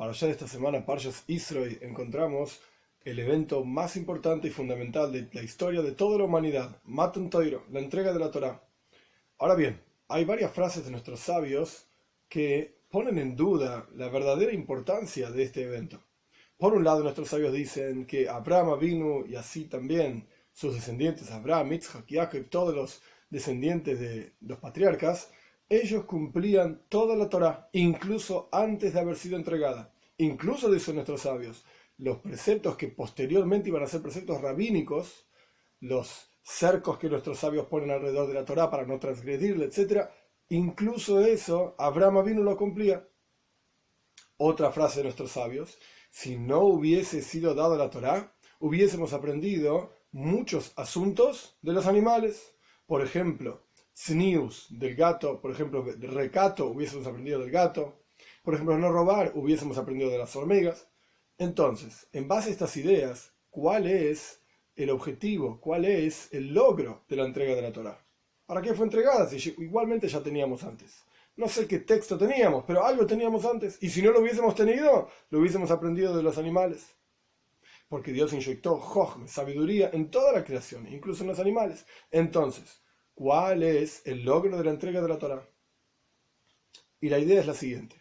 Para allá de esta semana, Parshas Israel, encontramos el evento más importante y fundamental de la historia de toda la humanidad, Matan Torah, la entrega de la Torá. Ahora bien, hay varias frases de nuestros sabios que ponen en duda la verdadera importancia de este evento. Por un lado, nuestros sabios dicen que Abraham vino y así también sus descendientes, Abraham, Isaac, Jacob, todos los descendientes de los patriarcas, ellos cumplían toda la Torá, incluso antes de haber sido entregada. Incluso, dicen nuestros sabios, los preceptos que posteriormente iban a ser preceptos rabínicos, los cercos que nuestros sabios ponen alrededor de la Torá para no transgredirla, etc., incluso eso, Abraham vino y lo cumplía. Otra frase de nuestros sabios: si no hubiese sido dada la Torá, hubiésemos aprendido muchos asuntos de los animales. Por ejemplo, tznius del gato, por ejemplo, recato, hubiésemos aprendido del gato. Por ejemplo, no robar, hubiésemos aprendido de las hormigas. Entonces, en base a estas ideas, ¿cuál es el objetivo? ¿Cuál es el logro de la entrega de la Torá? ¿Para qué fue entregada? Si igualmente ya teníamos antes. No sé qué texto teníamos, pero algo teníamos antes. Y si no lo hubiésemos tenido, lo hubiésemos aprendido de los animales. Porque Dios inyectó Jochma, sabiduría, en toda la creación, incluso en los animales. Entonces, ¿cuál es el logro de la entrega de la Torá? Y la idea es la siguiente.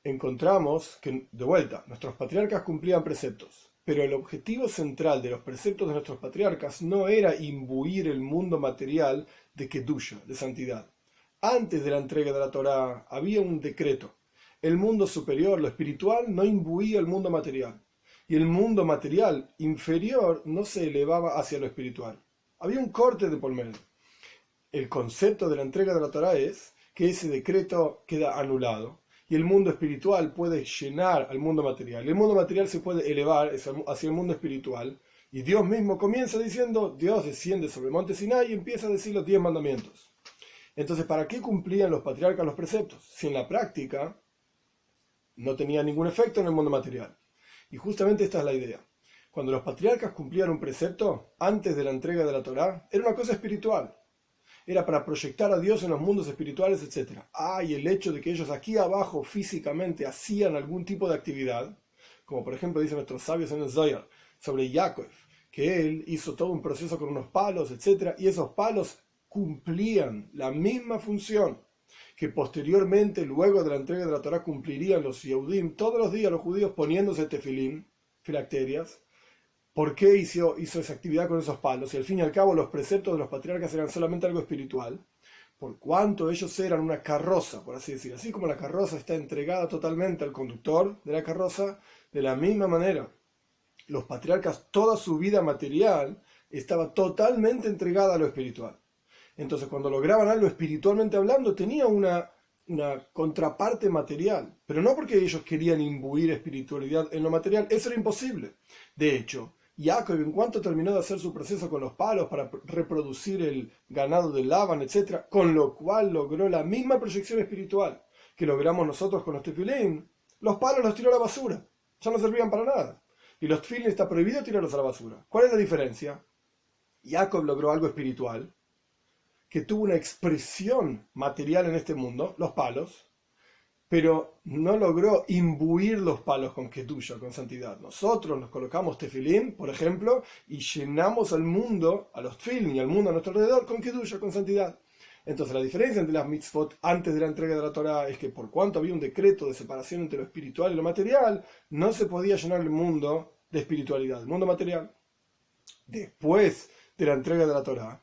Encontramos que, de vuelta, nuestros patriarcas cumplían preceptos, pero el objetivo central de los preceptos de nuestros patriarcas no era imbuir el mundo material de kedusha, de santidad. Antes de la entrega de la Torá había un decreto. El mundo superior, lo espiritual, no imbuía el mundo material. Y el mundo material inferior no se elevaba hacia lo espiritual. Había un corte de por medio. El concepto de la entrega de la Torá es que ese decreto queda anulado y el mundo espiritual puede llenar al mundo material. El mundo material se puede elevar hacia el mundo espiritual. Y Dios mismo comienza diciendo, Dios desciende sobre el monte Sinai y empieza a decir los 10 mandamientos. Entonces, ¿para qué cumplían los patriarcas los preceptos? Si en la práctica no tenía ningún efecto en el mundo material. Y justamente esta es la idea. Cuando los patriarcas cumplían un precepto, antes de la entrega de la Torá, era una cosa espiritual. Era para proyectar a Dios en los mundos espirituales, etc. Y el hecho de que ellos aquí abajo físicamente hacían algún tipo de actividad, como por ejemplo dicen nuestros sabios en el Zohar, sobre Jacob, que él hizo todo un proceso con unos palos, etc. Y esos palos cumplían la misma función que posteriormente, luego de la entrega de la Torá, cumplirían los Yehudim, todos los días los judíos poniéndose tefilín, filacterias. ¿Por qué hizo esa actividad con esos palos? Y al fin y al cabo los preceptos de los patriarcas eran solamente algo espiritual, por cuanto ellos eran una carroza, por así decir. Así como la carroza está entregada totalmente al conductor de la carroza, de la misma manera, los patriarcas, toda su vida material estaba totalmente entregada a lo espiritual. Entonces, cuando lograban algo espiritualmente hablando, tenía una contraparte material, pero no porque ellos querían imbuir espiritualidad en lo material, eso era imposible. De hecho, Jacob, en cuanto terminó de hacer su proceso con los palos para reproducir el ganado de Labán, etc., con lo cual logró la misma proyección espiritual que logramos nosotros con los tefilín, los palos los tiró a la basura, ya no servían para nada. Y los tefilín está prohibido tirarlos a la basura. ¿Cuál es la diferencia? Jacob logró algo espiritual, que tuvo una expresión material en este mundo, los palos, pero no logró imbuir los palos con kedusha, con santidad. Nosotros nos colocamos tefilín, por ejemplo, y llenamos al mundo, a los tefilín y al mundo a nuestro alrededor, con kedusha, con santidad. Entonces la diferencia entre las mitzvot antes de la entrega de la Torá es que por cuanto había un decreto de separación entre lo espiritual y lo material, no se podía llenar el mundo de espiritualidad, el mundo material. Después de la entrega de la Torá,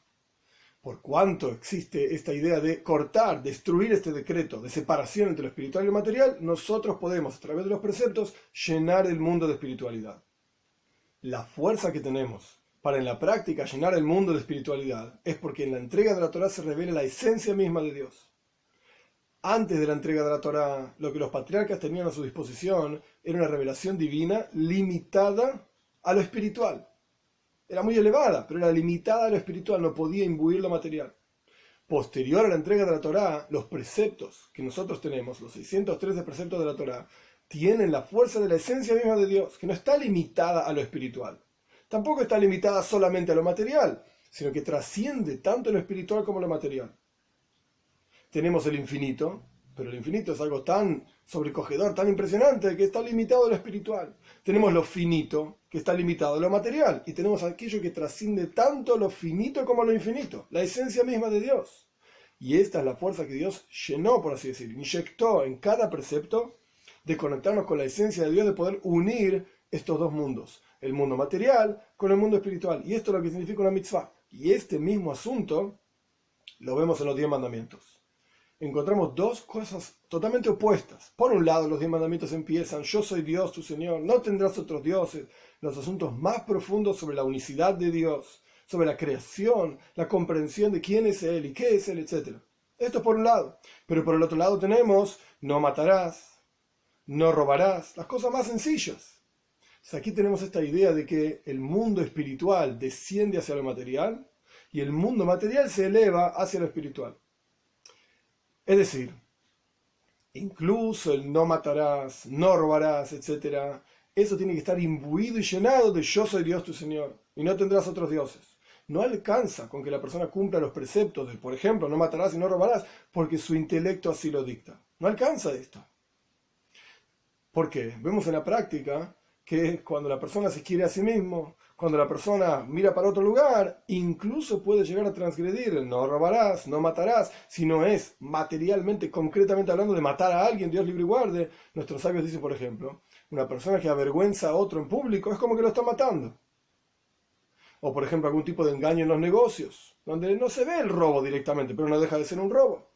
por cuanto existe esta idea de cortar, destruir este decreto de separación entre lo espiritual y lo material, nosotros podemos, a través de los preceptos, llenar el mundo de espiritualidad. La fuerza que tenemos para en la práctica llenar el mundo de espiritualidad es porque en la entrega de la Torá se revela la esencia misma de Dios. Antes de la entrega de la Torá, lo que los patriarcas tenían a su disposición era una revelación divina limitada a lo espiritual. Era muy elevada, pero era limitada a lo espiritual, no podía imbuir lo material. Posterior a la entrega de la Torá, los preceptos que nosotros tenemos, los 613 preceptos de la Torá, tienen la fuerza de la esencia misma de Dios, que no está limitada a lo espiritual. Tampoco está limitada solamente a lo material, sino que trasciende tanto lo espiritual como lo material. Tenemos el infinito, Pero el infinito es algo tan sobrecogedor, tan impresionante, que está limitado a lo espiritual. Tenemos lo finito, que está limitado a lo material, y tenemos aquello que trasciende tanto lo finito como lo infinito, la esencia misma de Dios. Y esta es la fuerza que Dios llenó, por así decir, inyectó en cada precepto de conectarnos con la esencia de Dios, de poder unir estos dos mundos, el mundo material con el mundo espiritual. Y esto es lo que significa una mitzvah. Y este mismo asunto lo vemos en los 10 mandamientos. Encontramos dos cosas totalmente opuestas. Por un lado, los 10 mandamientos empiezan: yo soy Dios, tu Señor, no tendrás otros dioses. Los asuntos más profundos sobre la unicidad de Dios, sobre la creación, la comprensión de quién es Él y qué es Él, etc. Esto es por un lado. Pero por el otro lado tenemos: no matarás, no robarás, las cosas más sencillas. O sea, aquí tenemos esta idea de que el mundo espiritual desciende hacia lo material y el mundo material se eleva hacia lo espiritual. Es decir, incluso el no matarás, no robarás, etc., eso tiene que estar imbuido y llenado de yo soy Dios tu Señor, y no tendrás otros dioses. No alcanza con que la persona cumpla los preceptos de, por ejemplo, no matarás y no robarás, porque su intelecto así lo dicta. No alcanza esto. ¿Por qué? Vemos en la práctica que cuando la persona se quiere a sí mismo, cuando la persona mira para otro lugar, incluso puede llegar a transgredir el no robarás, no matarás, si no es materialmente, concretamente hablando de matar a alguien, Dios libre y guarde. Nuestros sabios dicen, por ejemplo, una persona que avergüenza a otro en público es como que lo está matando. O, por ejemplo, algún tipo de engaño en los negocios, donde no se ve el robo directamente, pero no deja de ser un robo.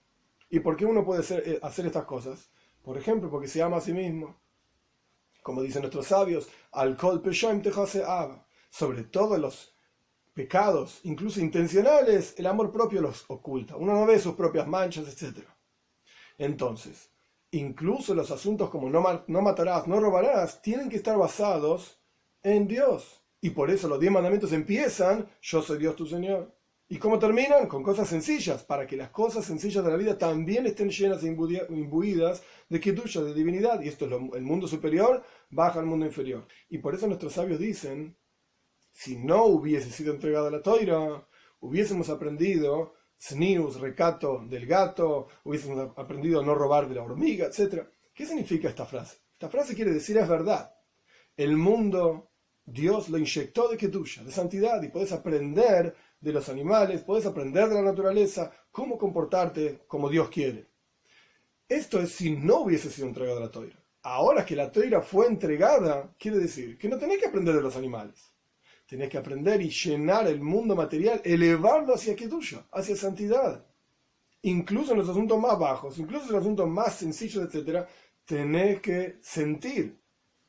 ¿Y por qué uno puede hacer estas cosas? Por ejemplo, porque se ama a sí mismo. Como dicen nuestros sabios, al kol peshaim tehase av. Sobre todos los pecados, incluso intencionales, el amor propio los oculta. Uno no ve sus propias manchas, etc. Entonces, incluso los asuntos como no matarás, no robarás, tienen que estar basados en Dios. Y por eso los 10 mandamientos empiezan: yo soy Dios tu Señor. ¿Y cómo terminan? Con cosas sencillas, para que las cosas sencillas de la vida también estén llenas e imbuidas de Kedusha, de divinidad. Y esto es el mundo superior baja al mundo inferior. Y por eso nuestros sabios dicen: si no hubiese sido entregada la Toira, hubiésemos aprendido tznius, recato del gato, hubiésemos aprendido no robar de la hormiga, etc. ¿Qué significa esta frase? Esta frase quiere decir: es verdad. El mundo, Dios lo inyectó de Kedusha, de santidad, y puedes aprender de los animales, puedes aprender de la naturaleza, cómo comportarte como Dios quiere. Esto es si no hubiese sido entregada la Toira. Ahora que la Toira fue entregada, quiere decir que no tenés que aprender de los animales. Tenés que aprender y llenar el mundo material, elevarlo hacia Kedusha, hacia santidad. Incluso en los asuntos más bajos, incluso en los asuntos más sencillos, etc., tenés que sentir,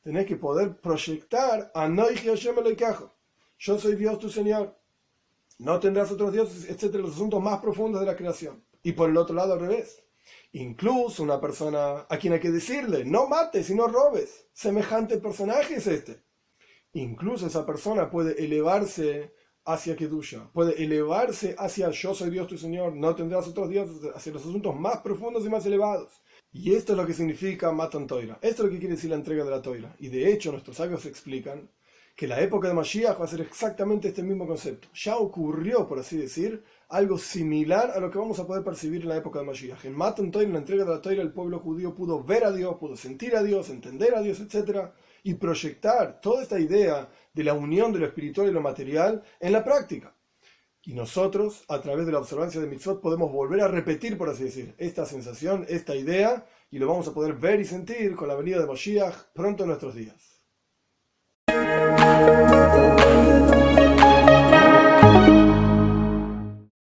tenés que poder proyectar Anoiji Hashem Elokecha. Yo soy Dios tu Señor. No tendrás otros dioses, etc., los asuntos más profundos de la creación. Y por el otro lado, al revés. Incluso una persona a quien hay que decirle: no mates y no robes. Semejante personaje es este. Incluso esa persona puede elevarse hacia Kedusha, puede elevarse hacia yo soy Dios tu Señor, no tendrás otros dioses, hacia los asuntos más profundos y más elevados. Y esto es lo que significa Matan Toira. Esto es lo que quiere decir la entrega de la Toira. Y de hecho nuestros sabios explican que la época de Mashiach va a ser exactamente este mismo concepto. Ya ocurrió, por así decir, algo similar a lo que vamos a poder percibir en la época de Mashiach. En Matan Toira, en la entrega de la Toira, el pueblo judío pudo ver a Dios, pudo sentir a Dios, entender a Dios, etc., y proyectar toda esta idea de la unión de lo espiritual y lo material en la práctica. Y nosotros, a través de la observancia de mitzvot, podemos volver a repetir, por así decir, esta sensación, esta idea, y lo vamos a poder ver y sentir con la venida de Mashiach pronto en nuestros días.